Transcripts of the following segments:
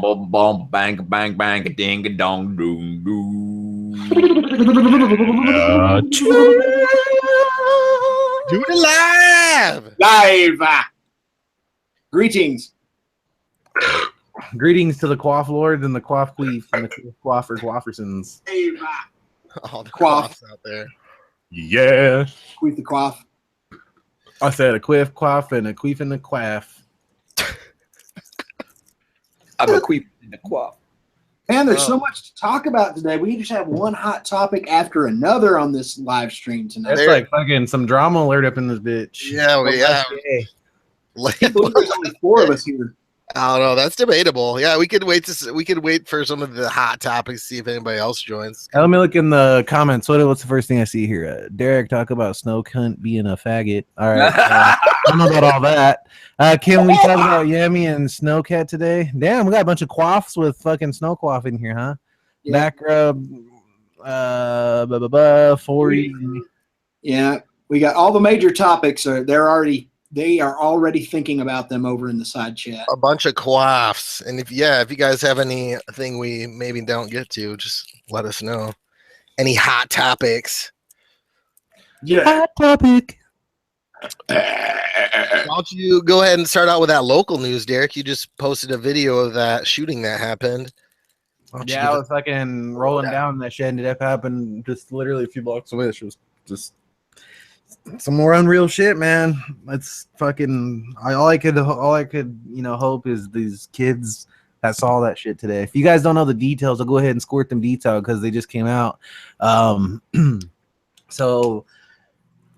bum bum bang bang bang a ding a dong doom doom. Do it live. Greetings. Greetings to the quaff lords and the quaff queef and the quaffersons. All the Quaff. quaffs out there. Yeah. Queef the quaff. I said a quiff, quaff, and a queef and a quaff. I'm a queef in the quaff. Man, there's so much to talk about today. We just have one hot topic after another on this live stream tonight. It's like fucking some drama alert up in this bitch. Yeah, There's only 4 of us here. I don't know. That's debatable. Yeah, we could wait for some of the hot topics, see if anybody else joins. Let me look in the comments. What's the first thing I see here? Derek talk about Snow Cunt being a faggot. All right. I don't know about all that. Can we talk about Yummy and Snowcat today? Damn, we got a bunch of quaffs with fucking snow quaff in here, huh? Yeah. Back rub, 40. Yeah, we got all the major topics. They are already thinking about them over in the side chat. A bunch of quaffs. And if you guys have anything we maybe don't get to, just let us know. Any hot topics? Yeah. Hot topic. Why don't you go ahead and start out with that local news, Derek? You just posted a video of that shooting that happened. Yeah, I was fucking rolling down that shit, ended up happening just literally a few blocks away. It was just some more unreal shit, man. It's fucking all I could hope is these kids that saw that shit today. If you guys don't know the details, I'll go ahead and squirt them detail because they just came out. So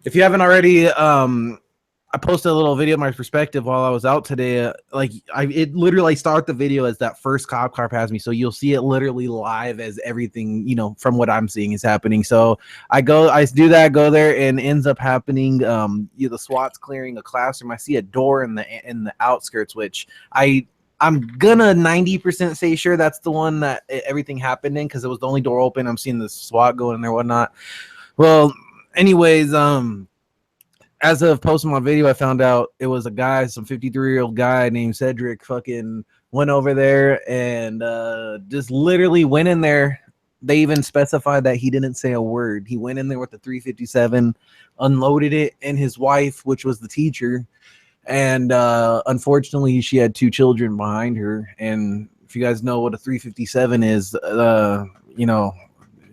if you haven't already, I posted a little video of my perspective while I was out today. It literally start the video as that first cop car passed me, so you'll see it literally live as everything from what I'm seeing is happening. So I go there, and ends up happening. The SWAT's clearing a classroom. I see a door in the outskirts, which I'm gonna 90% say sure that's the one that everything happened in because it was the only door open. I'm seeing the SWAT go in there, whatnot. Well, anyways, as of posting my video, I found out it was a guy, some 53-year-old guy named Cedric, fucking went over there and just literally went in there. They even specified that he didn't say a word. He went in there with the 357, unloaded it, and his wife, which was the teacher. And unfortunately, she had 2 children behind her. And if you guys know what a 357 is,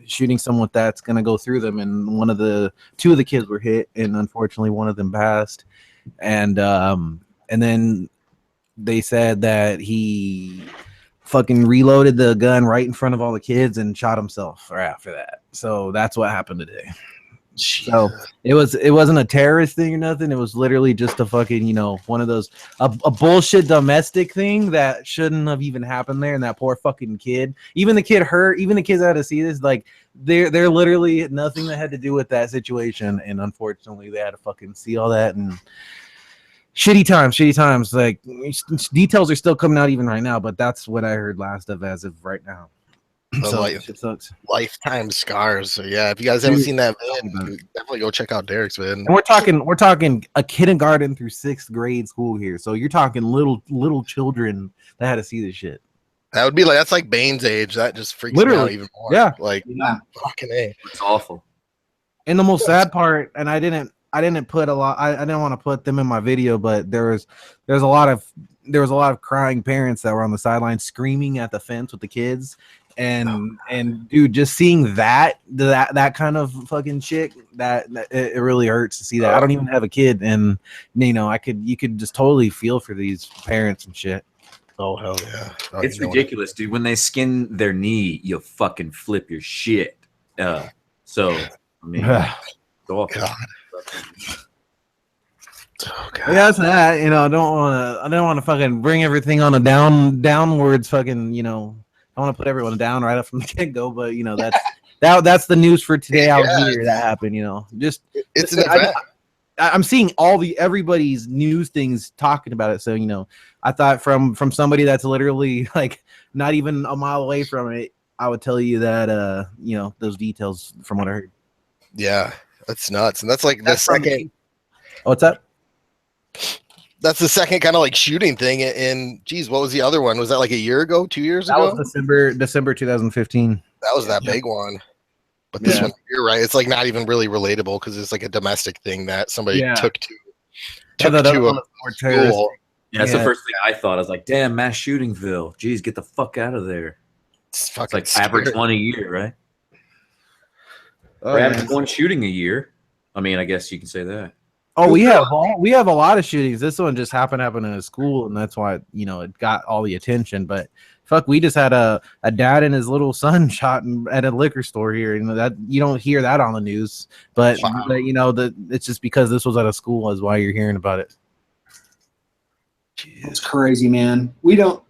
shooting someone with that's gonna go through them, and 2 of the kids were hit, and unfortunately one of them passed. And then they said that he fucking reloaded the gun right in front of all the kids and shot himself right after that. So that's what happened today. So it wasn't a terrorist thing or nothing. It was literally just a fucking one of those a bullshit domestic thing that shouldn't have even happened there. And that poor fucking kid, even the kid hurt, even the kids that had to see this, like they're literally nothing that had to do with that situation. And unfortunately, they had to fucking see all that and shitty times. Like details are still coming out even right now, but that's what I heard last of as of right now. So it sucks. Lifetime scars. So yeah, if you guys haven't seen that vid, definitely go check out Derek's vid. And we're talking a kindergarten through 6th grade school here. So you're talking little children that had to see this shit. That would be that's like Bane's age. That just freaks me out even more. Yeah. Fucking A. It's awful. And the most sad part, and I didn't put a lot. I didn't want to put them in my video, but there was a lot of crying parents that were on the sideline screaming at the fence with the kids. And dude, just seeing that kind of fucking shit, that it really hurts to see that. I don't even have a kid, and you could just totally feel for these parents and shit. Oh hell yeah, it's ridiculous, dude. When they skin their knee, you'll fucking flip your shit. So I mean, God. Oh, God. Yeah, that's that. I don't want to fucking bring everything on a downwards fucking. I want to put everyone down right up from the get go, but that's the news for today out here that happened. It's an event. I'm seeing everybody's news things talking about it. So I thought from somebody that's literally like not even a mile away from it, I would tell you that those details from what I heard. Yeah, that's nuts, and that's like the second. What's that? That's the second kind of like shooting thing. And geez, what was the other one? Was that like a year ago, 2 years That ago? was December 2015. That was that big one. But this one, you're right. It's like not even really relatable because it's like a domestic thing that somebody took to a school. Yeah, that's the first thing I thought. I was like, damn, mass shootingville. Jeez, get the fuck out of there. It's like scary. average one a year, right? Oh, or average one shooting a year. I mean, I guess you can say that. Oh, we have a lot of shootings. This one just happened to happen in a school, and that's why it got all the attention. But fuck, we just had a dad and his little son shot at a liquor store here. That you don't hear that on the news, but it's just because this was at a school is why you're hearing about it. It's crazy, man. We don't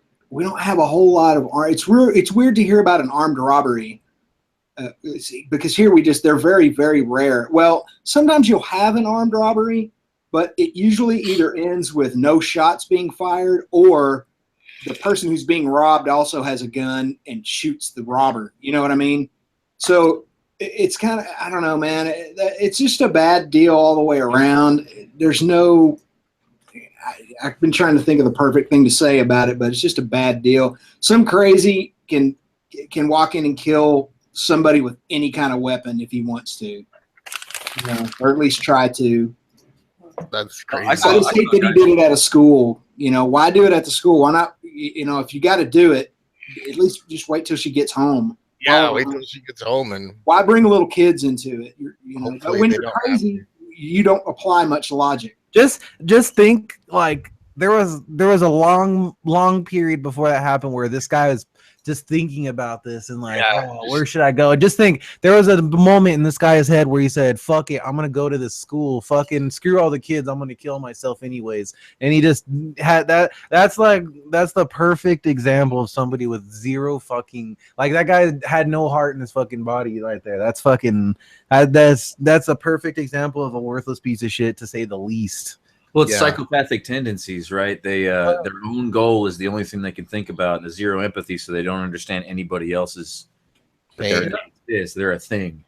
have a whole lot of it's weird to hear about an armed robbery. Because here they're very, very rare. Well, sometimes you'll have an armed robbery, but it usually either ends with no shots being fired or the person who's being robbed also has a gun and shoots the robber. You know what I mean? So it's kind of, I don't know, man. It's just a bad deal all the way around. There's no, I've been trying to think of the perfect thing to say about it, but it's just a bad deal. Some crazy can walk in and kill somebody with any kind of weapon if he wants to, or at least try to. That's crazy. I just hate that he did it at a school. Why do it at the school? Why not? If you got to do it, at least just wait till she gets home. Yeah, wait till she gets home. And why bring little kids into it? When you're crazy, you don't apply much logic. Just think, like there was a long period before that happened where this guy was just thinking about this and like, where should I go? And just think, there was a moment in this guy's head where he said, fuck it, I'm going to go to this school. Fucking screw all the kids. I'm going to kill myself anyways. And he just had that. That's the perfect example of somebody with zero fucking, like that guy had no heart in his fucking body right there. That's fucking, that's a perfect example of a worthless piece of shit, to say the least. Well, it's psychopathic tendencies, right? They their own goal is the only thing they can think about, and the zero empathy, so they don't understand anybody else's pain. They're a thing.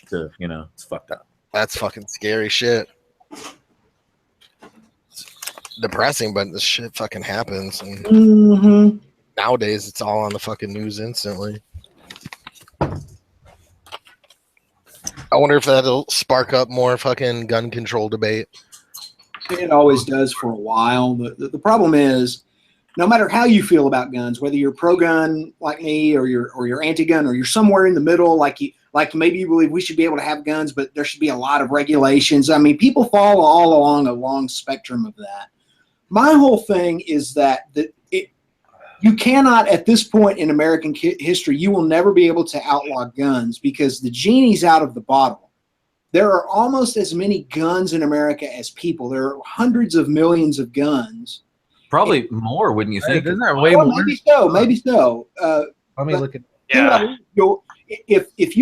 So, it's fucked up. That's fucking scary shit. It's depressing, but this shit fucking happens. And nowadays, it's all on the fucking news instantly. I wonder if that'll spark up more fucking gun control debate. It always does for a while. The problem is, no matter how you feel about guns, whether you're pro-gun like me, or you're anti-gun, or you're somewhere in the middle, like maybe you believe we should be able to have guns, but there should be a lot of regulations. I mean, people fall all along a long spectrum of that. My whole thing is that you cannot, at this point in American history, you will never be able to outlaw guns because the genie's out of the bottle. There are almost as many guns in America as people. There are hundreds of millions of guns. Probably more, wouldn't you think? Isn't there way more? Maybe so. Let me look at. Yeah. If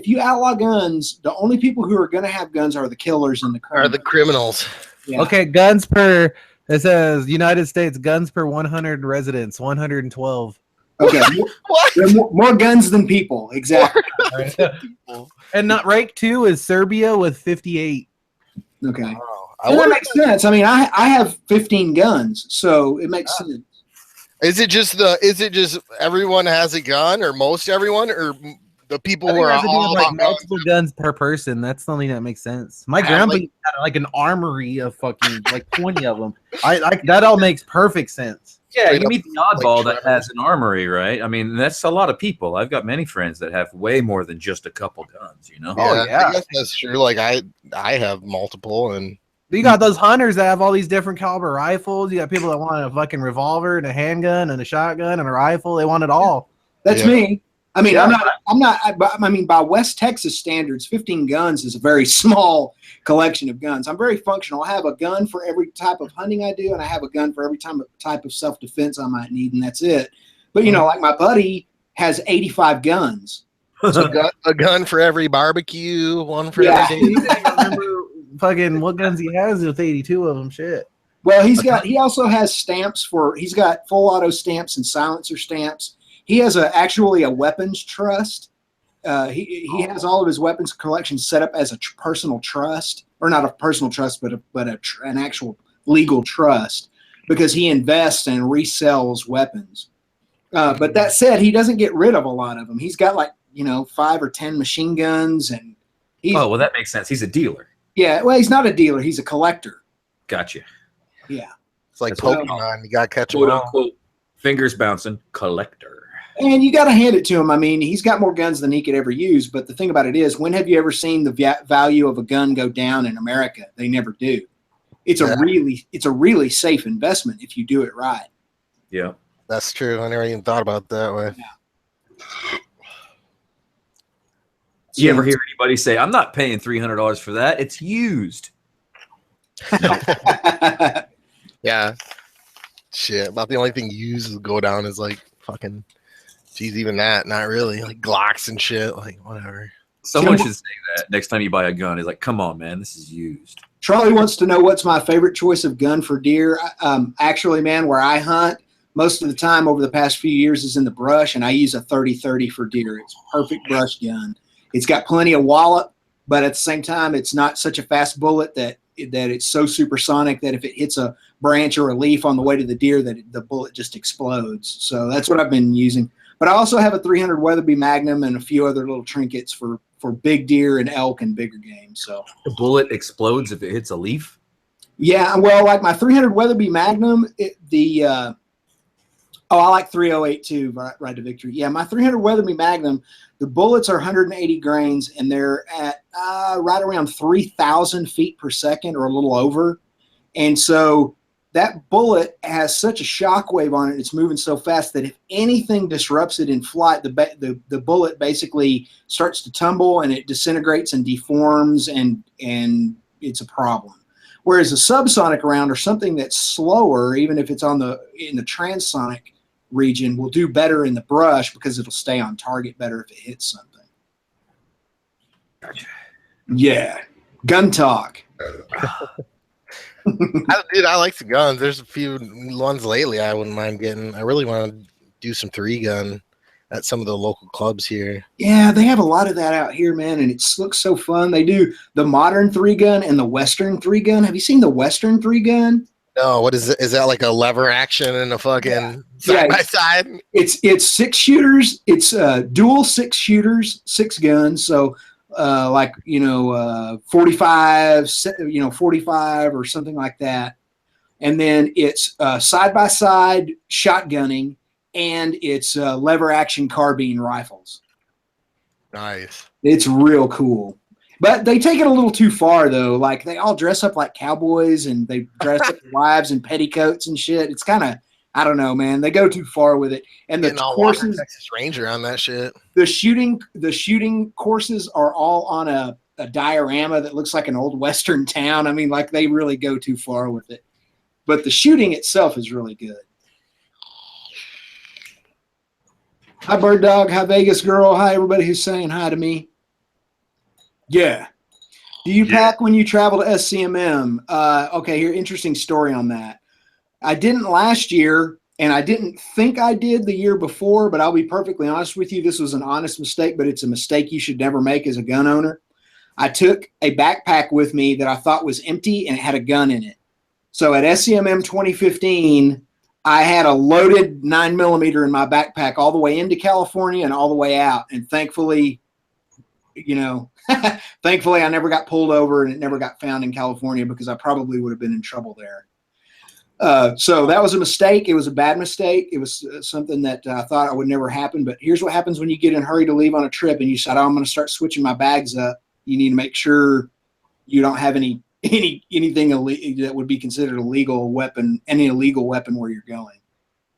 you outlaw guns, the only people who are going to have guns are the killers and the criminals. Are the criminals. Yeah. Okay, guns per. It says United States guns per 100 residents, 112. Okay, more guns than people, exactly. And not rank 2 is Serbia with 58. Okay, that makes sense. I mean, I have 15 guns, so it makes sense. Is it just everyone has a gun, or most everyone, or the people who are all like multiple guns per person? That's something that makes sense. My grandpa had like an armory of fucking like 20 of them. That all makes perfect sense. Yeah, you meet the oddball that has an armory, right? I mean, that's a lot of people. I've got many friends that have way more than just a couple guns, Oh, yeah. I guess that's true. Like, I have multiple, and you got those hunters that have all these different caliber rifles. You got people that want a fucking revolver and a handgun and a shotgun and a rifle. They want it all. That's me. I mean, I'm not. I mean, by West Texas standards, 15 guns is a very small collection of guns. I'm very functional. I have a gun for every type of hunting I do, and I have a gun for every type of self-defense I might need, and that's it. But like my buddy has 85 guns. So a gun for every barbecue, one for every day. I remember fucking what guns he has with 82 of them. Shit. Well, he also has stamps he's got full auto stamps and silencer stamps. He has actually a weapons trust he has all of his weapons collection set up as a personal trust, or not a personal trust, but an actual legal trust, because he invests and resells weapons. But that said, he doesn't get rid of a lot of them. He's got like 5 or 10 machine guns, and well, that makes sense. He's a dealer. Yeah, well, he's not a dealer. He's a collector. Gotcha. Yeah. It's like Pokemon. You got to catch them all. Unquote, fingers bouncing, collector. And you got to hand it to him. I mean, he's got more guns than he could ever use. But the thing about it is, when have you ever seen the value of a gun go down in America? They never do. It's a really safe investment if you do it right. Yeah, that's true. I never even thought about it that way. Yeah. You ever hear anybody say, "I'm not paying $300 for that. It's used." Yeah. Shit. About the only thing used to go down is like fucking. Geez, even that, not really. Like Glocks and shit, like whatever. Someone should say that next time you buy a gun. He's like, "Come on, man, this is used." Charlie wants to know what's my favorite choice of gun for deer. Actually, man, where I hunt most of the time over the past few years is in the brush, and I use a 30-30 for deer. It's a perfect brush gun. It's got plenty of wallop, but at the same time, it's not such a fast bullet that it's so supersonic that if it hits a branch or a leaf on the way to the deer, that the bullet just explodes. So that's what I've been using. But I also have a 300 Weatherby Magnum and a few other little trinkets for big deer and elk and bigger game. So the bullet explodes if it hits a leaf? Yeah, well, like my 300 Weatherby Magnum, I like 308 too, Ride to Victory. Yeah, my 300 Weatherby Magnum, the bullets are 180 grains, and they're at right around 3,000 feet per second or a little over. And so that bullet has such a shock wave on it. It's moving so fast that if anything disrupts it in flight, the bullet basically starts to tumble and it disintegrates and deforms, and it's a problem. Whereas a subsonic round or something that's slower, even if it's in the transonic region, will do better in the brush because it'll stay on target better if it hits something. Gotcha. Yeah. Gun talk. Dude, I like the guns. There's a few ones lately I wouldn't mind getting. I really want to do some 3-gun at some of the local clubs here. Yeah, they have a lot of that out here, man, and it looks so fun. They do the modern 3-gun and the Western 3-gun. Have you seen the Western 3-gun? No, what is it? Is that like a lever action and a fucking side by side? It's 6 shooters. It's dual 6 shooters, 6 guns. So 45, 45 or something like that. And then it's side by side shotgunning, and it's lever action carbine rifles. Nice. It's real cool. But they take it a little too far, though. Like, they all dress up like cowboys, and they dress up wives in petticoats and shit. It's kind of, I don't know, man. They go too far with it. And the courses, Texas Ranger on that shit. The shooting courses are all on a diorama that looks like an old Western town. I mean, like, they really go too far with it. But the shooting itself is really good. Hi, Bird Dog. Hi, Vegas Girl. Hi, everybody who's saying hi to me. Yeah. Do you pack when you travel to SCMM? Okay, here, interesting story on that. I didn't last year, and I didn't think I did the year before, but I'll be perfectly honest with you. This was an honest mistake, but it's a mistake you should never make as a gun owner. I took a backpack with me that I thought was empty, and it had a gun in it. So at SCMM 2015, I had a loaded 9mm in my backpack all the way into California and all the way out. And thankfully, thankfully I never got pulled over, and it never got found in California, because I probably would have been in trouble there. So that was a mistake. It was a bad mistake. It was something that I thought I would never happen. But here's what happens when you get in a hurry to leave on a trip and you decide, I'm going to start switching my bags up. You need to make sure you don't have anything that would be considered a legal weapon, any illegal weapon where you're going.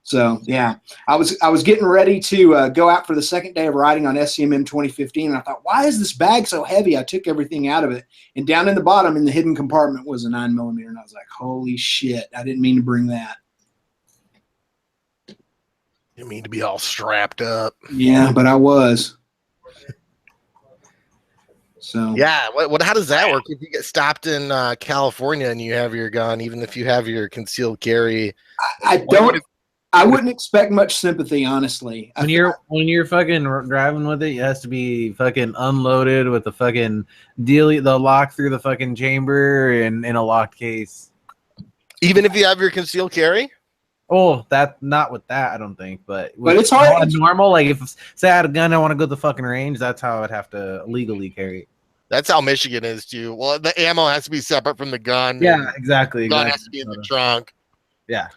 So yeah, I was getting ready to go out for the second day of riding on SCMM 2015, and I thought, why is this bag so heavy? I took everything out of it, and down in the bottom in the hidden compartment was a 9mm, and I was like, holy shit, I didn't mean to bring that. You mean to be all strapped up? Yeah, but I was. So yeah, how does that work if you get stopped in California and you have your gun, even if you have your concealed carry? I don't. I wouldn't expect much sympathy, honestly. When you're fucking driving with it, it has to be fucking unloaded with the fucking the lock through the fucking chamber and in a locked case. Even if you have your concealed carry? Oh, that not with that, I don't think. But it's hard. Normal, like if say I had a gun, I want to go to the fucking range. That's how I would have to legally carry it. That's how Michigan is too. Well, the ammo has to be separate from the gun. Yeah, exactly. The gun has to be in the trunk. Yeah.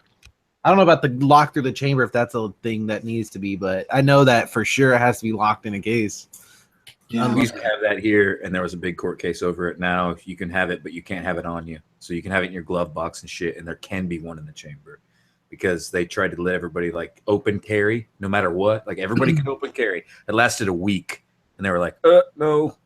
I don't know about the lock through the chamber if that's a thing that needs to be, but I know that for sure it has to be locked in a case. Yeah, we used to have that here, and there was a big court case over it. Now, if you can have it, but you can't have it on you, so you can have it in your glove box and shit, and there can be one in the chamber because they tried to let everybody like open carry no matter what. Like everybody can open carry. It lasted a week, and they were like, no.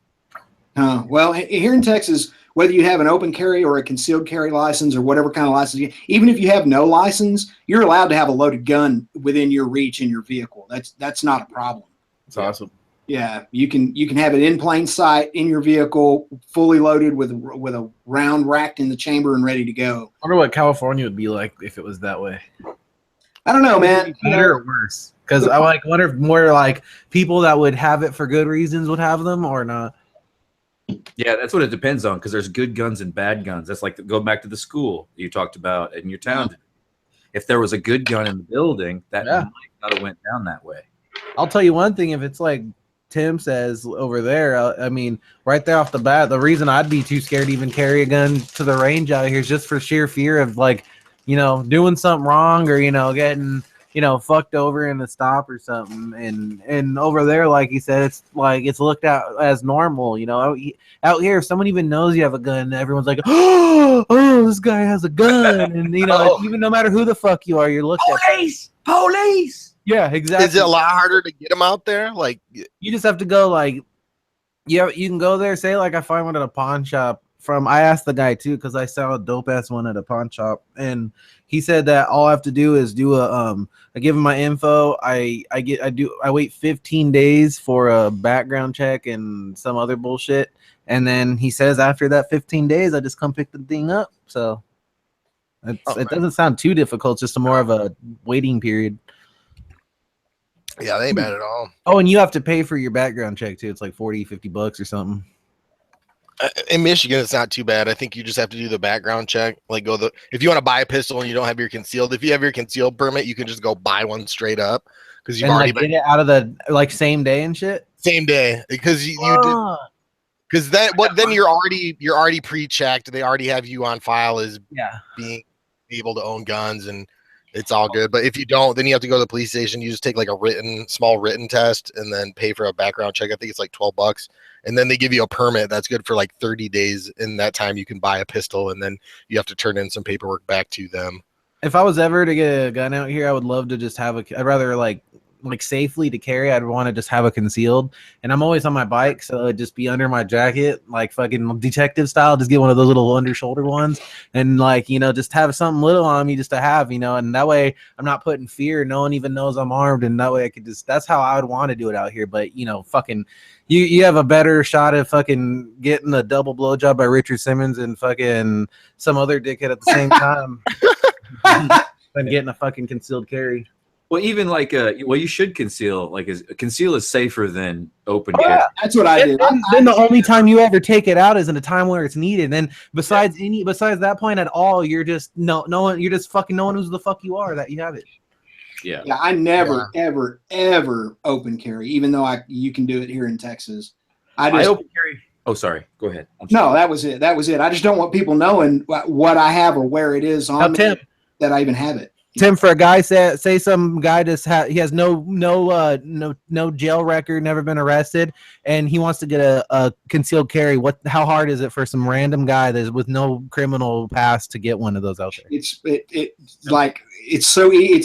Well, here in Texas, whether you have an open carry or a concealed carry license or whatever kind of license, even if you have no license, you're allowed to have a loaded gun within your reach in your vehicle. That's not a problem. That's awesome. Yeah, you can have it in plain sight in your vehicle, fully loaded with a round racked in the chamber and ready to go. I wonder what California would be like if it was that way. I don't know, man. Better or worse? Because I wonder if more like people that would have it for good reasons would have them or not. Yeah, that's what it depends on because there's good guns and bad guns. That's like going back to the school you talked about in your town. If there was a good gun in the building, that might not have went down that way. I'll tell you one thing. If it's like Tim says over there, I mean, right there off the bat, the reason I'd be too scared to even carry a gun to the range out here is just for sheer fear of like, doing something wrong or, getting, fucked over in a stop or something. And over there, like he said, it's like it's looked at as normal, out here, if someone even knows you have a gun, everyone's like, oh, this guy has a gun. And, even no matter who the fuck you are, you're looked at. Police! Yeah, exactly. Is it a lot harder to get them out there? Like, you just have to go like, you can go there, say like I find one at a pawn shop I asked the guy too, because I saw a dope ass one at a pawn shop, and he said that all I have to do is do I give him my info. I wait 15 days for a background check and some other bullshit. And then he says after that 15 days, I just come pick the thing up. So it doesn't sound too difficult. It's just more of a waiting period. Yeah, they ain't bad at all. Oh, and you have to pay for your background check too. It's like $40-$50 or something. In Michigan, it's not too bad. I think you just have to do the background check. Like if you want to buy a pistol and you don't have your concealed, if you have your concealed permit, you can just go buy one straight up because you've already get it out of the same day and shit. Same day because you did. Because then you're already pre-checked. They already have you on file as being able to own guns, and it's all good. But if you don't, then you have to go to the police station. You just take like a small written test, and then pay for a background check. I think it's like $12, and then they give you a permit that's good for like 30 days. In that time, you can buy a pistol, and then you have to turn in some paperwork back to them. If I was ever to get a gun out here, I would love to just have I'd rather like safely to carry. I'd want to just have a concealed, and I'm always on my bike, so it'd just be under my jacket, like fucking detective style. Just get one of those little under shoulder ones, and just have something little on me just to have, and that way I'm not putting fear. No one even knows I'm armed, and that way I could that's how I would want to do it out here. But fucking you have a better shot at fucking getting a double blowjob by Richard Simmons and fucking some other dickhead at the same time than getting a fucking concealed carry. Well, even you should conceal. Conceal is safer than open carry. Yeah, that's what I do. Then the only time you ever take it out is in a time where it's needed. And then besides that point at all, you're just no one. You're just fucking no one who's the fuck you are that you have it. Yeah. Yeah, I never ever open carry, even though you can do it here in Texas. I open carry. Oh, sorry. Go ahead. No, that was it. I just don't want people knowing what I have or where it is on me that I even have it. Tim, for a guy, say some guy he has no jail record, never been arrested, and he wants to get a concealed carry. How hard is it for some random guy that's with no criminal past to get one of those out there? It's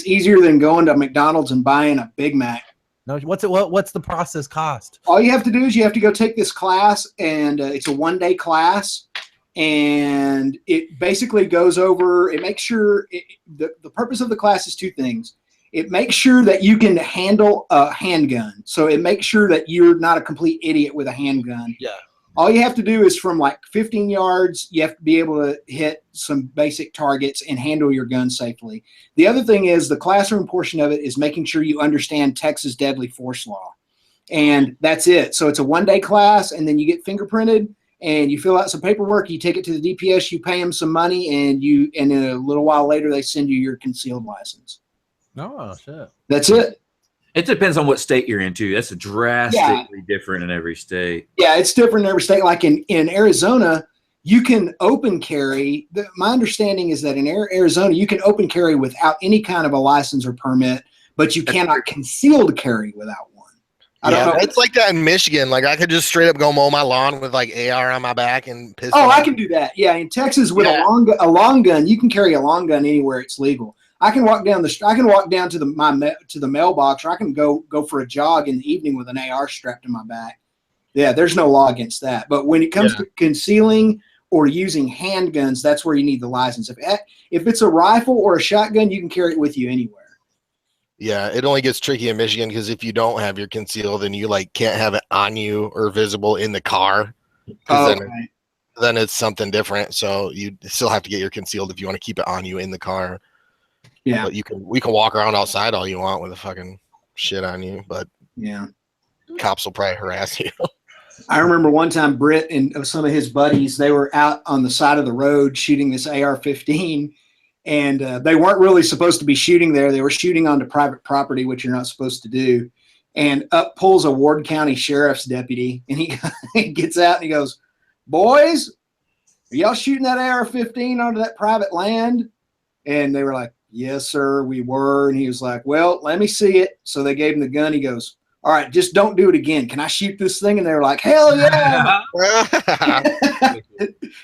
easier than going to McDonald's and buying a Big Mac. No, what's the process cost? All you have to do is you have to go take this class, and it's a 1-day class. And it basically goes over, it makes sure, the purpose of the class is two things. It makes sure that you can handle a handgun. So it makes sure that you're not a complete idiot with a handgun. Yeah. All you have to do is from like 15 yards, you have to be able to hit some basic targets and handle your gun safely. The other thing is the classroom portion of it is making sure you understand Texas deadly force law. And that's it. So it's a one-day class, and then you get fingerprinted, and you fill out some paperwork. You take it to the DPS, you pay them some money, and in a little while later, they send you your concealed license. Oh, shit. That's it. It depends on what state you're into. That's drastically different in every state. Yeah, it's different in every state. Like in Arizona, you can open carry. My understanding is that in Arizona, you can open carry without any kind of a license or permit, but you cannot concealed carry without one. I don't know. It's like that in Michigan. Like I could just straight up go mow my lawn with like AR on my back and pistol. Oh, I can do that. Yeah, in Texas with a long gun, you can carry a long gun anywhere it's legal. I can walk down I can walk down to the mailbox, or I can go for a jog in the evening with an AR strapped to my back. Yeah, there's no law against that. But when it comes to concealing or using handguns, that's where you need the license. If it's a rifle or a shotgun, you can carry it with you anywhere. Yeah, it only gets tricky in Michigan because if you don't have your concealed, then you like can't have it on you or visible in the car. Oh, then it's something different. So you still have to get your concealed if you want to keep it on you in the car. Yeah, but we can walk around outside all you want with a fucking shit on you, but yeah, cops will probably harass you. I remember one time Britt and some of his buddies, they were out on the side of the road shooting this AR-15, and they weren't really supposed to be shooting there. They were shooting onto private property, which you're not supposed to do. And up pulls a Ward County Sheriff's deputy, and he gets out and he goes, "Boys, are y'all shooting that AR-15 onto that private land?" And they were like, "Yes, sir, we were." And he was like, "Well, let me see it." So they gave him the gun. He goes, "All right, just don't do it again. Can I shoot this thing?" And they were like, "Hell yeah."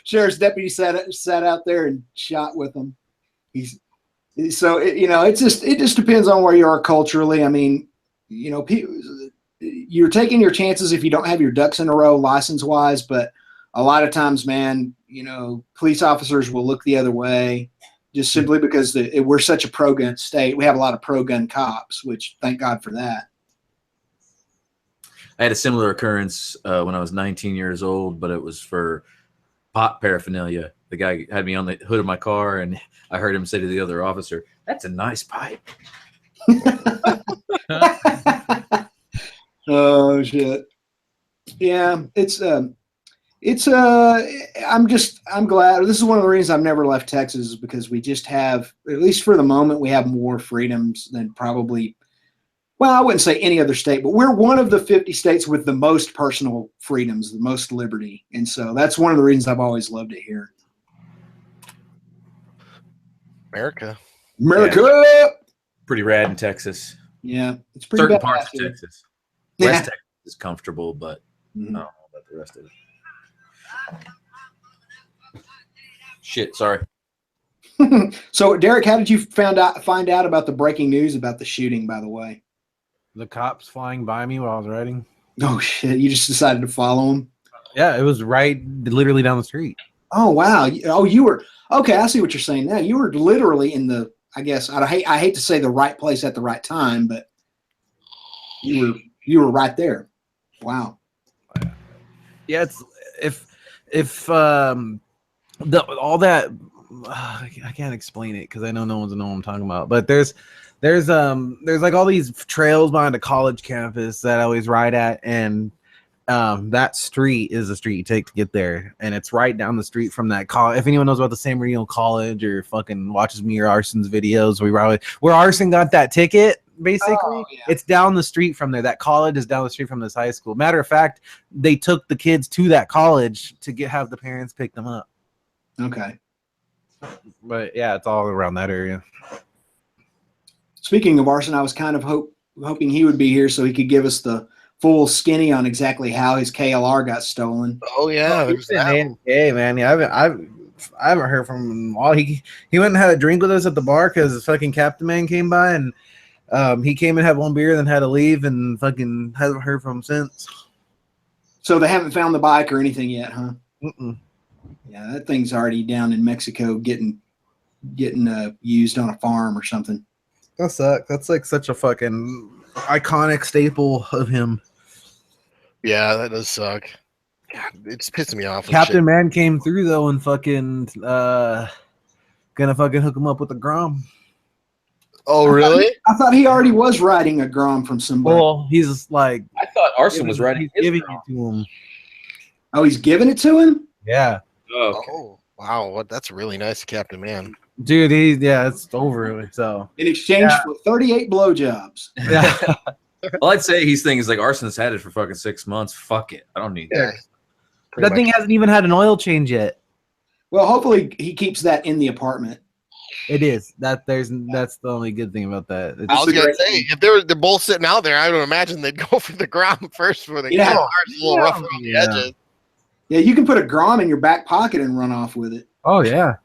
Sheriff's deputy sat out there and shot with him. It just depends on where you are culturally. I mean, you're taking your chances if you don't have your ducks in a row license wise, but a lot of times, man, police officers will look the other way just simply because we're such a pro-gun state. We have a lot of pro-gun cops, which thank God for that. I had a similar occurrence when I was 19 years old, but it was for pot paraphernalia. The guy had me on the hood of my car, and I heard him say to the other officer, "That's a nice pipe." Oh shit. Yeah, I'm glad. This is one of the reasons I've never left Texas, is because we just have, at least for the moment, we have more freedoms than probably, well, I wouldn't say any other state, but we're one of the 50 states with the most personal freedoms, the most liberty. And so that's one of the reasons I've always loved it here. America. Yeah. Pretty rad in Texas. Yeah, it's pretty certain bad parts of here. Texas. West Texas is comfortable, but I don't know about the rest of it. Shit, sorry. So, Derek, how did you find out about the breaking news about the shooting, by the way? The cops flying by me while I was riding. Oh, shit. You just decided to follow them? Yeah, it was literally down the street. Oh, wow. Oh, you were, okay, I see what you're saying now. You were literally in the, I guess, I hate to say the right place at the right time, but you were right there. Wow. Yeah, it's if all that I can't explain it because I know no one's know what I'm talking about. But there's like all these trails behind a college campus that I always ride at, and that street is the street you take to get there, and it's right down the street from that college. If anyone knows about the San Marino College or fucking watches me or Arson's videos, we ride where Arson got that ticket. Basically, It's down the street from there. That college is down the street from this high school. Matter of fact, they took the kids to that college to have the parents pick them up. Okay. But yeah, it's all around that area. Speaking of Arson, I was kind of hoping he would be here so he could give us the full skinny on exactly how his KLR got stolen. Oh yeah, hey man, yeah, I haven't heard from him in a while. He went and had a drink with us at the bar because the fucking Captain Man came by, and he came and had one beer, then had to leave, and fucking hasn't heard from him since. So they haven't found the bike or anything yet, huh? Mm-mm. Yeah, that thing's already down in Mexico getting used on a farm or something. That sucks. That's like such a fucking iconic staple of him. Yeah, that does suck. God, it's pissing me off. Captain Man came through though and fucking gonna fucking hook him up with the Grom. Oh, really? I thought he already was riding a Grom from somebody. Well, he's like, I thought Arson was riding. He's giving it to him. Oh, he's giving it to him? Yeah. Oh, okay. Oh, wow. That's really nice, Captain Man. Dude, it's over. So In exchange for 38 blowjobs. yeah. Well, I'd say he's thinking like Arson's had it for fucking 6 months. Fuck it, I don't need that. That thing hasn't even had an oil change yet. Well, hopefully he keeps that in the apartment. It is. That's the only good thing about that. I was gonna say, if they're both sitting out there, I would imagine they'd go for the ground first for the a little rough around the edges. Yeah, you can put a Grom in your back pocket and run off with it. Oh yeah.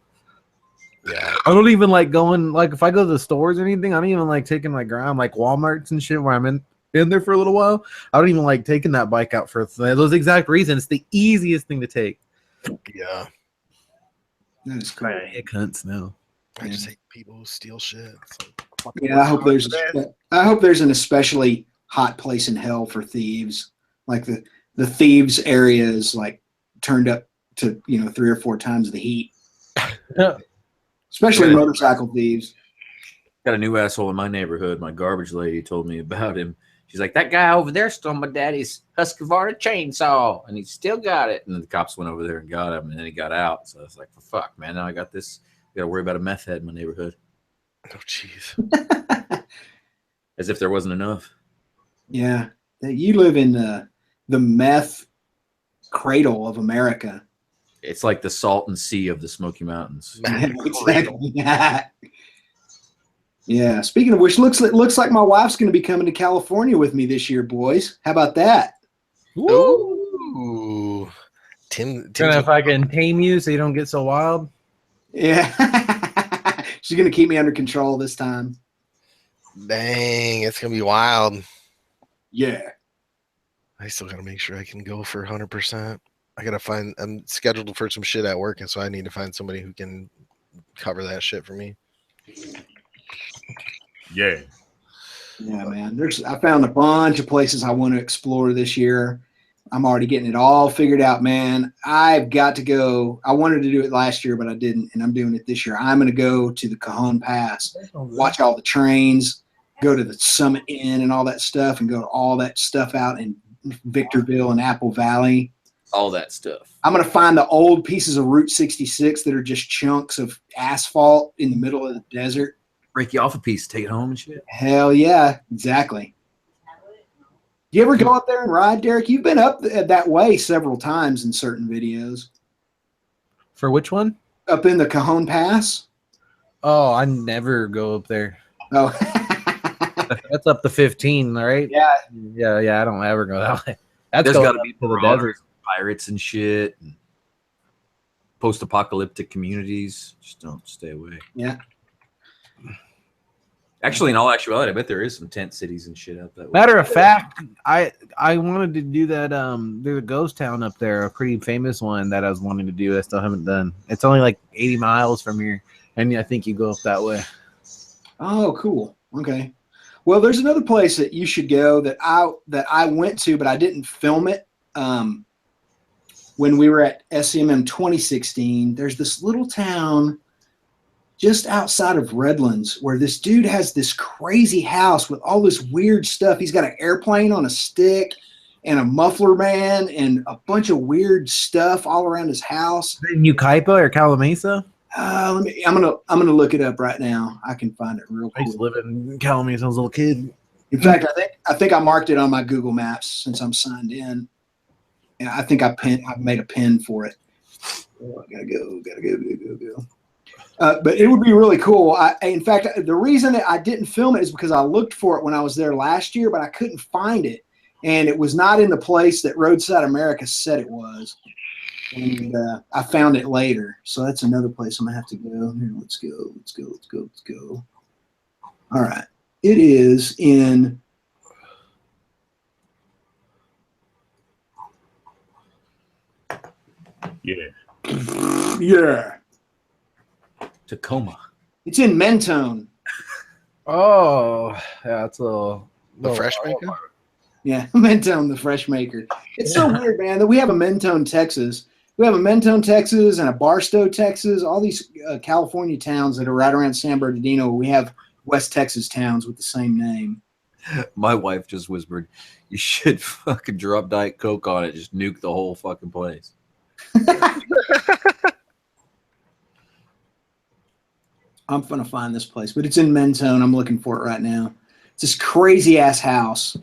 Yeah. I don't even like going, like, if I go to the stores or anything, I don't even like taking my Grom, like Walmarts and shit where I'm in there for a little while. I don't even like taking that bike out for those exact reasons. It's the easiest thing to take. Yeah. That is cool. I hate cunts now. I just hate people who steal shit. Yeah, I hope there's an especially hot place in hell for thieves. Like the thieves area is like turned up to 3 or 4 times the heat. Especially motorcycle thieves. Got a new asshole in my neighborhood. My garbage lady told me about him. She's like, that guy over there stole my daddy's Husqvarna chainsaw, and he still got it. And then the cops went over there and got him, and then he got out. So I was like, for fuck, man. Now I got this. Got to worry about a meth head in my neighborhood. Oh, jeez. As if there wasn't enough. Yeah. You live in the meth cradle of America. It's like the Salton Sea of the Smoky Mountains. Exactly. Yeah. Speaking of which, looks like my wife's going to be coming to California with me this year, boys. How about that? Ooh. Tim, if I can tame you so you don't get so wild. Yeah. She's going to keep me under control this time. Dang, it's going to be wild. Yeah. I still got to make sure I can go for 100%. I'm scheduled for some shit at work, and so I need to find somebody who can cover that shit for me. Yeah. Yeah, man. I found a bunch of places I want to explore this year. I'm already getting it all figured out, man. I've got to go. I wanted to do it last year, but I didn't, and I'm doing it this year. I'm going to go to the Cajon Pass, watch all the trains, go to the Summit Inn and all that stuff, and go to all that stuff out in Victorville and Apple Valley. All that stuff. I'm going to find the old pieces of Route 66 that are just chunks of asphalt in the middle of the desert. Break you off a piece, take it home and shit. Hell yeah, exactly. Do you ever go up there and ride, Derek? You've been up that way several times in certain videos. For which one? Up in the Cajon Pass? Oh, I never go up there. Oh. That's up to 15, right? Yeah. Yeah, I don't ever go that way. That's There's got to be to the desert. Pirates and shit. And post-apocalyptic communities. Just don't stay away. Yeah. Actually, in all actuality, I bet there is some tent cities and shit out that way. Matter of fact, I wanted to do that. There's a ghost town up there, a pretty famous one that I was wanting to do. I still haven't done. It's only like 80 miles from here, and I think you go up that way. Oh, cool. Okay. Well, there's another place that you should go that I went to, but I didn't film it. When we were at SCMM 2016, there's this little town just outside of Redlands where this dude has this crazy house with all this weird stuff. He's got an airplane on a stick and a muffler man and a bunch of weird stuff all around his house. In Yucaipa or Calamasa? I'm gonna look it up right now. I can find it real quick. I used to live in Calamasa as a little kid. In fact, I think I marked it on my Google Maps since I'm signed in. And I think I've made a pin for it. Oh, I gotta go. But it would be really cool. In fact, the reason that I didn't film it is because I looked for it when I was there last year, but I couldn't find it. And it was not in the place that Roadside America said it was. And I found it later. So that's another place I'm going to have to go. Here, let's go. All right. It is in... Yeah. Tacoma. It's in Mentone. Oh, yeah, it's a little the fresh maker. Yeah, Mentone, the fresh maker. It's so weird, man, that we have a Mentone, Texas. We have a Mentone, Texas, and a Barstow, Texas. All these California towns that are right around San Bernardino. We have West Texas towns with the same name. My wife just whispered, "You should fucking drop Diet Coke on it. Just nuke the whole fucking place." I'm gonna find this place, but it's in Mentone. I'm looking for it right now. It's this crazy ass house.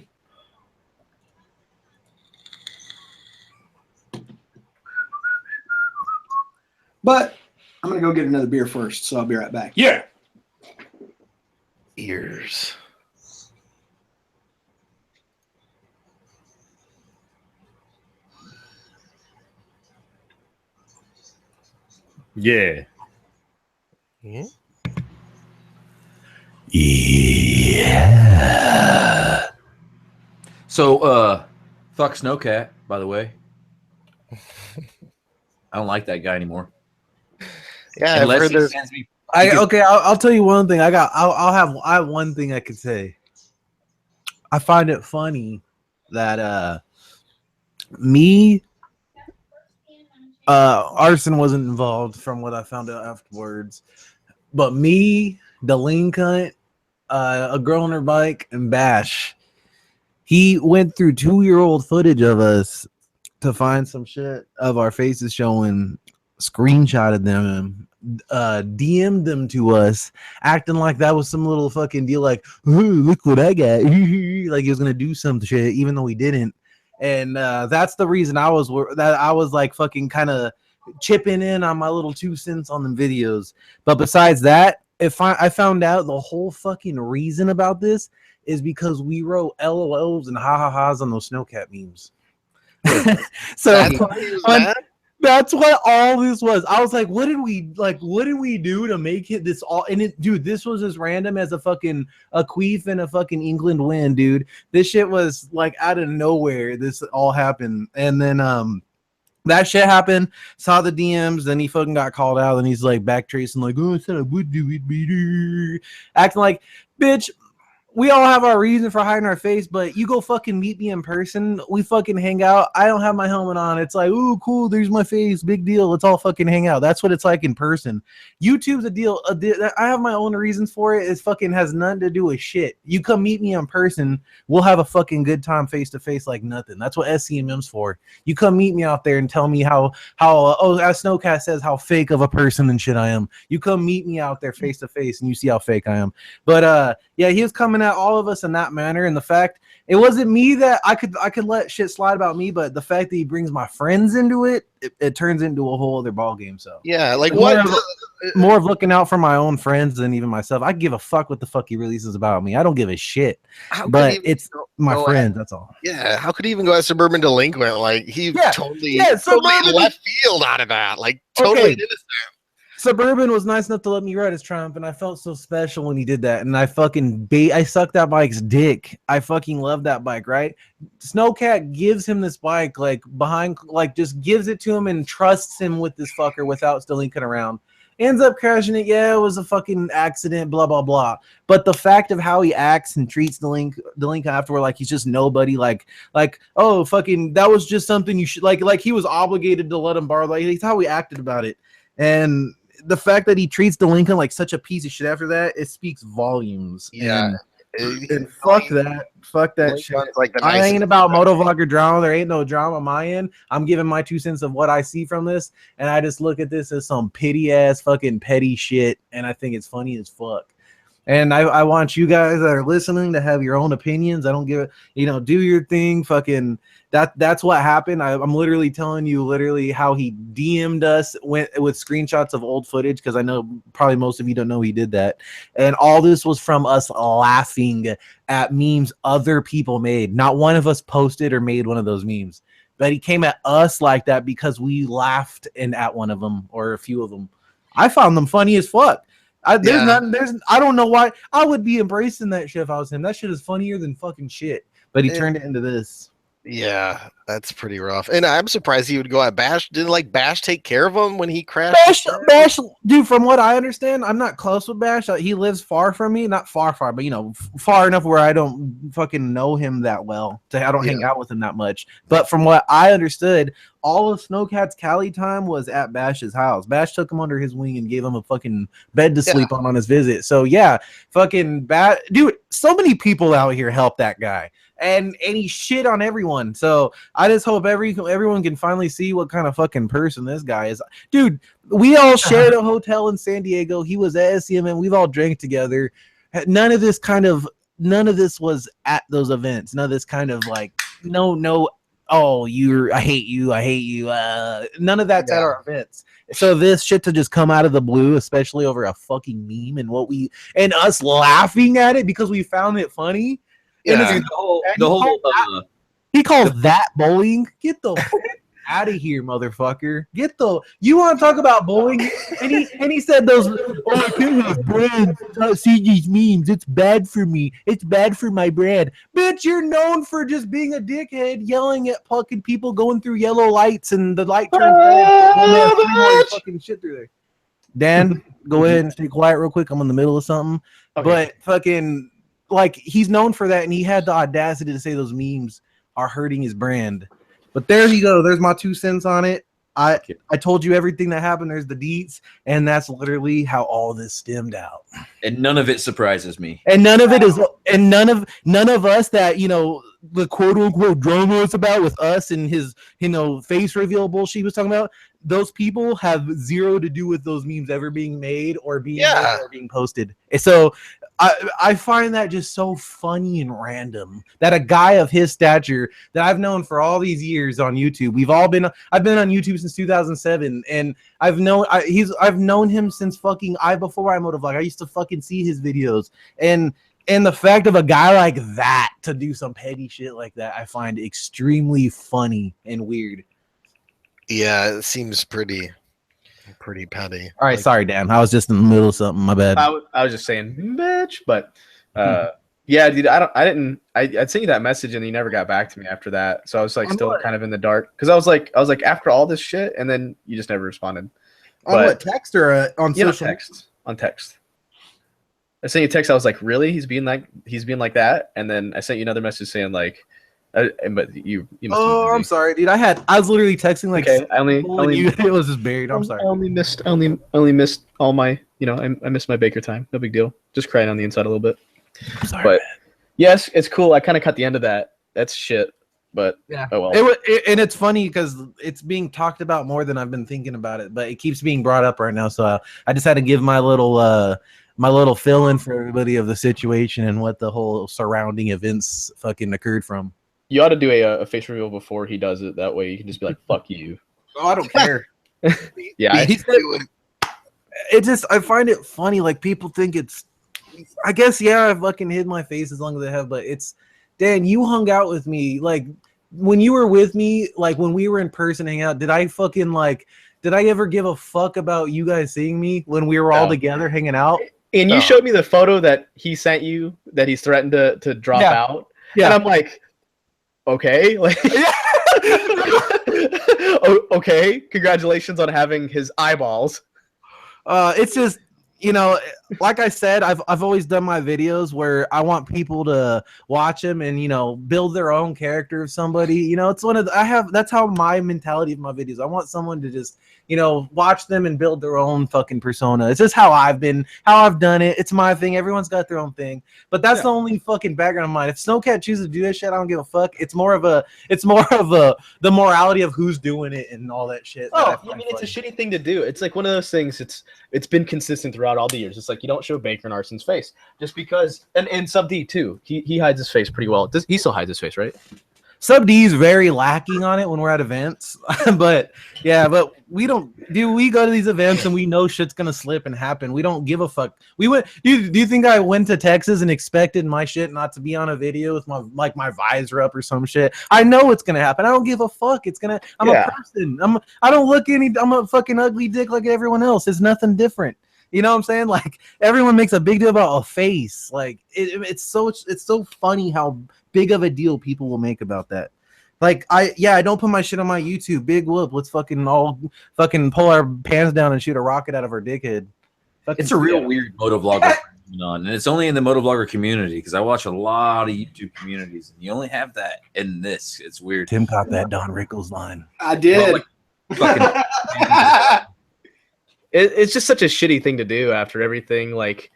But I'm gonna go get another beer first, so I'll be right back. Yeah. Ears. Yeah. Yeah. Yeah. So, fuck Snowcat, by the way. I don't like that guy anymore. Yeah, I've heard this. I'll tell you one thing. I have one thing I could say. I find it funny that Arson wasn't involved from what I found out afterwards. But me, Delinquent, a girl on her bike, and Bash, he went through 2-year-old footage of us to find some shit of our faces showing, screenshotted them, DM'd them to us, acting like that was some little fucking deal, like, ooh, look what I got, like he was gonna do some shit, even though he didn't. And that's the reason I was like fucking kind of chipping in on my little 2 cents on the videos. But besides that, I found out the whole fucking reason about this is because we wrote LOLs and ha-ha-has on those Snowcat memes. So that's what all this was. I was like, what did we do to make it this all? And dude, this was as random as a queef and a fucking England win, dude. This shit was like out of nowhere. This all happened. And then that shit happened, saw the DMs, then he fucking got called out, and he's like backtracing, like, oh, I said I would do it better. Acting like, bitch, we all have our reason for hiding our face, but you go fucking meet me in person. We fucking hang out. I don't have my helmet on. It's like, ooh, cool. There's my face. Big deal. Let's all fucking hang out. That's what it's like in person. YouTube's a deal. I have my own reasons for it. It fucking has nothing to do with shit. You come meet me in person. We'll have a fucking good time face to face like nothing. That's what SCMM's for. You come meet me out there and tell me as Snowcat says, how fake of a person and shit I am. You come meet me out there face to face and you see how fake I am. But yeah, he was coming at all of us in that manner, and the fact it wasn't me that I could let shit slide about me, but the fact that he brings my friends into it turns into a whole other ball game. So yeah, like more of looking out for my own friends than even myself. I give a fuck what the fuck he releases about me. I don't give a shit. But it's my friends. That's all. Yeah, how could he even go as Suburban Delinquent? Like he totally left field out of that. Like totally innocent. Suburban was nice enough to let me ride his Triumph, and I felt so special when he did that. And I fucking I sucked that bike's dick. I fucking love that bike, right? Snowcat gives him this bike, just gives it to him and trusts him with this fucker without Delinquent around. Ends up crashing it. Yeah, it was a fucking accident, blah, blah, blah. But the fact of how he acts and treats Delinquent afterward, like he's just nobody, like, oh, fucking, that was just something you should, like he was obligated to let him borrow. Like, it's how he acted about it. And the fact that he treats Delinquent like such a piece of shit after that, it speaks volumes. Yeah. And fuck that shit. Like I ain't about motovlogger drama. There ain't no drama on my end. I'm giving my 2 cents of what I see from this, and I just look at this as some pity ass fucking petty shit, and I think it's funny as fuck. And I want you guys that are listening to have your own opinions. I don't give it, do your thing. Fucking that's what happened. I'm literally telling you how he DM'd us with screenshots of old footage, because I know probably most of you don't know he did that. And all this was from us laughing at memes other people made. Not one of us posted or made one of those memes. But he came at us like that because we laughed at one of them or a few of them. I found them funny as fuck. I don't know why I would be embracing that shit if I was him. That shit is funnier than fucking shit. But he turned it into this. Yeah, that's pretty rough. And I'm surprised he would go at Bash. Didn't like Bash take care of him when he crashed? Bash, dude, from what I understand, I'm not close with Bash. He lives far from me. Not far, but, you know, far enough where I don't fucking know him that well. I don't hang out with him that much. But from what I understood, all of Snowcat's Cali time was at Bash's house. Bash took him under his wing and gave him a fucking bed to sleep on his visit. So, yeah, fucking dude, so many people out here help that guy. And he shit on everyone. So I just hope everyone can finally see what kind of fucking person this guy is. Dude, we all shared a hotel in San Diego. He was at SCMM. We've all drank together. None of this was at those events. None of this kind of like, no, oh, I hate you. None of that's at our events. So this shit to just come out of the blue, especially over a fucking meme and us laughing at it because we found it funny. Yeah, he calls that bullying. Get the fuck out of here, motherfucker. You want to talk about bullying? And he said those, I can't have brands see these memes. It's bad for me. It's bad for my brand. Bitch, you're known for just being a dickhead, yelling at fucking people going through yellow lights and the light turns red. Fucking shit through there. Dan, go ahead and stay quiet real quick. I'm in the middle of something. Okay. But fucking, like, he's known for that, and he had the audacity to say those memes are hurting his brand. But there you go. There's my 2 cents on it. I told you everything that happened. There's the deets, and that's literally how all this stemmed out. And none of it surprises me. And none of it is. And none of us that, you know, the quote unquote drama is about with us and his, you know, face reveal bullshit he was talking about. Those people have zero to do with those memes ever being made or being posted. So I find that just so funny and random that a guy of his stature that I've known for all these years on YouTube, I've been on YouTube since 2007, and I've known him since fucking before iMotovlog. I used to fucking see his videos, and the fact of a guy like that to do some petty shit like that, I find extremely funny and weird. Yeah, it seems pretty petty. All right, sorry, Dan. I was just in the middle of something. My bad. I was just saying, bitch. But yeah, dude, I'd sent you that message and you never got back to me after that. So I was like still kind of in the dark because I was like after all this shit, and then you just never responded. On what, text or on social? Text. On text. I sent you a text. I was like, really? He's being like that, and then I sent you another message saying like. But you must. Oh, I'm sorry, dude. I was literally texting like. Okay, it was just buried. I'm sorry. I only missed all my. You know, I missed my Baker time. No big deal. Just crying on the inside a little bit. I'm sorry. But yes, it's cool. I kind of cut the end of that. That's shit. But yeah. Oh well. And it's funny because it's being talked about more than I've been thinking about it, but it keeps being brought up right now. So I just had to give my little fill in for everybody of the situation and what the whole surrounding events fucking occurred from. You ought to do a face reveal before he does it. That way you can just be like, fuck you. Oh, I don't care. Yeah. I find it funny. Like, people think it's, I guess, yeah, I fucking hid my face as long as I have, but it's, Dan, you hung out with me. Like, when you were with me, like, when we were in person hanging out, did I ever give a fuck about you guys seeing me when we were all together hanging out? And you showed me the photo that he sent you that he's threatened to drop out. Yeah. And I'm like, okay, like, okay, congratulations on having his eyeballs. It's just, you know, like I said, I've always done my videos where I want people to watch them and, you know, build their own character of somebody. You know, it's that's how my mentality of my videos. I want someone to just, you know, watch them and build their own fucking persona. It's just how I've done it. It's my thing. Everyone's got their own thing. But that's the only fucking background of mine. If Snowcat chooses to do that shit, I don't give a fuck. It's more of the morality of who's doing it and all that shit. Oh, I mean, it's a shitty thing to do. It's like one of those things. It's been consistent throughout all the years. It's like you don't show Baker and Arson's face just because, and Sub D too. He hides his face pretty well. He still hides his face, right? Sub D is very lacking on it when we're at events, but we go to these events and we know shit's gonna slip and happen. We don't give a fuck. We went. Do you think I went to Texas and expected my shit not to be on a video with my visor up or some shit? I know it's gonna happen. I don't give a fuck. I'm a person. I'm a fucking ugly dick like everyone else. It's nothing different. You know what I'm saying? Like, everyone makes a big deal about a face. Like, it's so funny how big of a deal people will make about that. Like I don't put my shit on my YouTube. Big whoop. Let's fucking all fucking pull our pants down and shoot a rocket out of our dickhead. It's a real weird motovlogger phenomenon, and it's only in the motovlogger community because I watch a lot of YouTube communities, and you only have that in this. It's weird. Tim caught that Don Rickles line. I did. It's just such a shitty thing to do after everything. Like,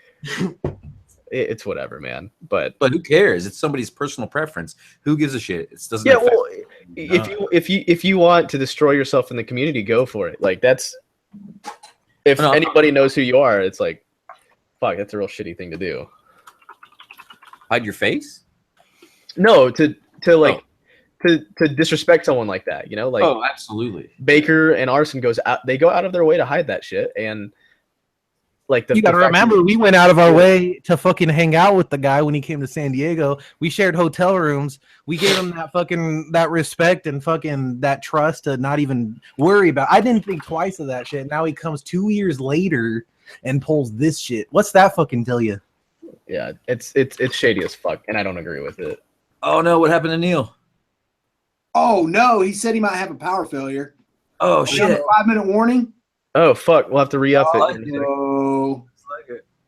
it's whatever, man. But who cares? It's somebody's personal preference. Who gives a shit? It doesn't. Yeah, well, if you want to destroy yourself in the community, go for it. Like that's. If anybody knows who you are, it's like, fuck, that's a real shitty thing to do. Hide your face? No, to disrespect someone like that, you know? Like, oh, absolutely. Baker and Arson they go out of their way to hide that shit, and like you gotta remember, we went out of our way to fucking hang out with the guy when he came to San Diego. We shared hotel rooms. We gave him that respect and fucking that trust to not even worry about. I didn't think twice of that shit. Now he comes 2 years later and pulls this shit. What's that fucking tell you? Yeah, it's shady as fuck, and I don't agree with it. Oh no, what happened to Neil? Oh no, he said he might have a power failure. Oh shit! 5-minute warning. Oh fuck, we'll have to re-up it. No.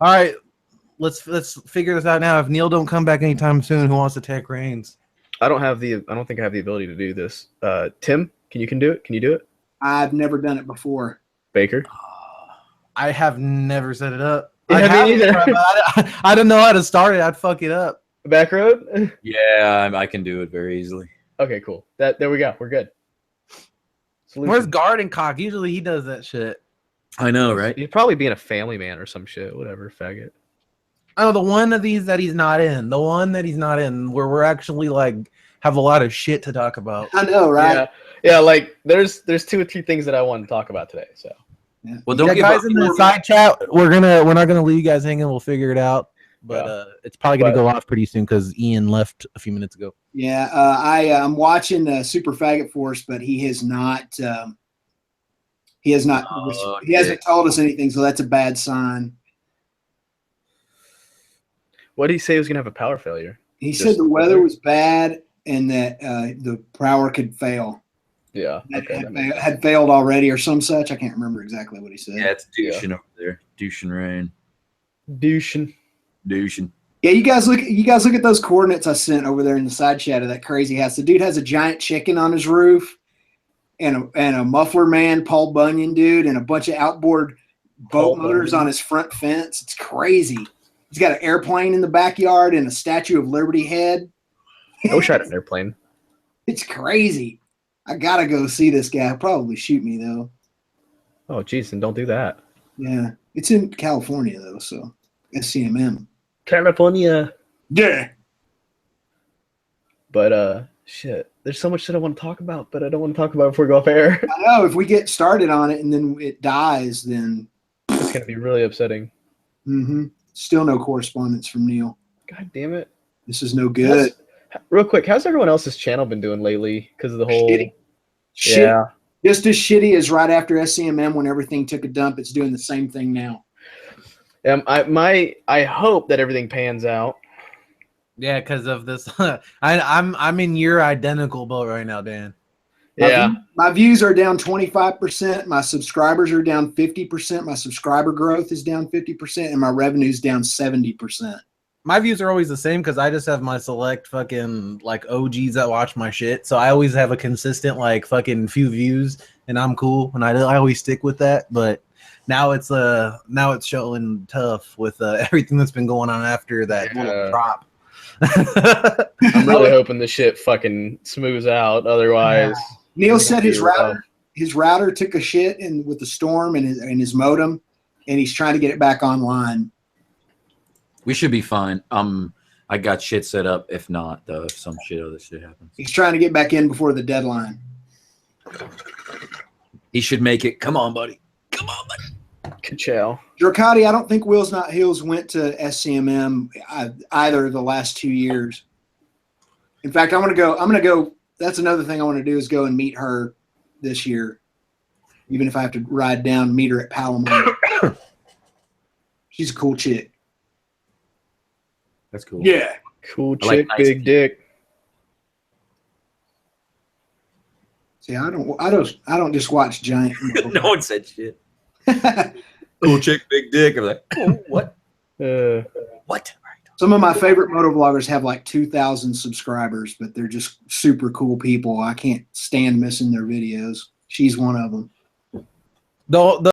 All right, let's figure this out now. If Neil don't come back anytime soon, who wants to take reins? I don't think I have the ability to do this. Tim, can you do it? Can you do it? I've never done it before. Baker, I have never set it up. Yeah, me neither. I don't know how to start it. I'd fuck it up. Back road? Yeah, I can do it very easily. Okay, cool. There we go. We're good. Solution. Where's Garden Cock? Usually he does that shit. I know, right? He's probably being a family man or some shit. Whatever, faggot. Oh, the one of these that he's not in. The one that he's not in, where we're actually like have a lot of shit to talk about. I know, right? Yeah. Like there's 2 or 3 things that I want to talk about today. So, yeah. Well, don't give guys up. In the side chat. We're not gonna leave you guys hanging. We'll figure it out. But it's probably gonna go off pretty soon because Ian left a few minutes ago. Yeah, I'm watching Super Faggot Force, but he has not. He hasn't told us anything, so that's a bad sign. What did he say he was gonna have a power failure? He said the weather was bad and that the power could fail. Yeah, had failed already or some such. I can't remember exactly what he said. Yeah, it's douching over there. Douching rain. Douching. Yeah, you guys look at those coordinates I sent over there in the side chat of that crazy house. The dude has a giant chicken on his roof, and a muffler man, Paul Bunyan dude, and a bunch of outboard boat motors on his front fence. It's crazy. He's got an airplane in the backyard and a Statue of Liberty head. I wish I had an airplane. It's crazy. I gotta go see this guy. He'll probably shoot me though. Oh, geez, and don't do that. Yeah, it's in California though, so SCMM. California. Yeah. But shit, there's so much shit I want to talk about, but I don't want to talk about it before we go off air. I know if we get started on it and then it dies, then it's gonna be really upsetting. Mm-hmm. Still no correspondence from Neil. God damn it. This is no good. Real quick, how's everyone else's channel been doing lately? Because of the whole shitty. Yeah. Just as shitty as right after SCMM when everything took a dump, it's doing the same thing now. I hope that everything pans out. Yeah, because of this. I'm in your identical boat right now, Dan. My views are down 25%. My subscribers are down 50%. My subscriber growth is down 50%, and my revenue is down 70%. My views are always the same because I just have my select fucking like OGs that watch my shit. So I always have a consistent like fucking few views, and I'm cool, and I always stick with that. But now it's showing tough with everything that's been going on after that little drop. I'm really hoping this shit fucking smooths out. Otherwise, Neil said his router took a shit with the storm and his modem, and he's trying to get it back online. We should be fine. I got shit set up. If not, though, if some other shit happens, he's trying to get back in before the deadline. He should make it. Come on, buddy. Come on, buddy. Ka-chow. Dracati, I don't think Wheels Not Heels went to SCMM either of the last 2 years. In fact, I'm gonna go. That's another thing I want to do is go and meet her this year, even if I have to ride down, meet her at Palomar. She's a cool chick. That's cool. Yeah. Cool chick, like nice big dick. See, I don't just watch giant. No one said shit. Cool chick, big dick. I'm like, oh, what? What? Some of my favorite motovloggers have like 2,000 subscribers, but they're just super cool people. I can't stand missing their videos. She's one of them. The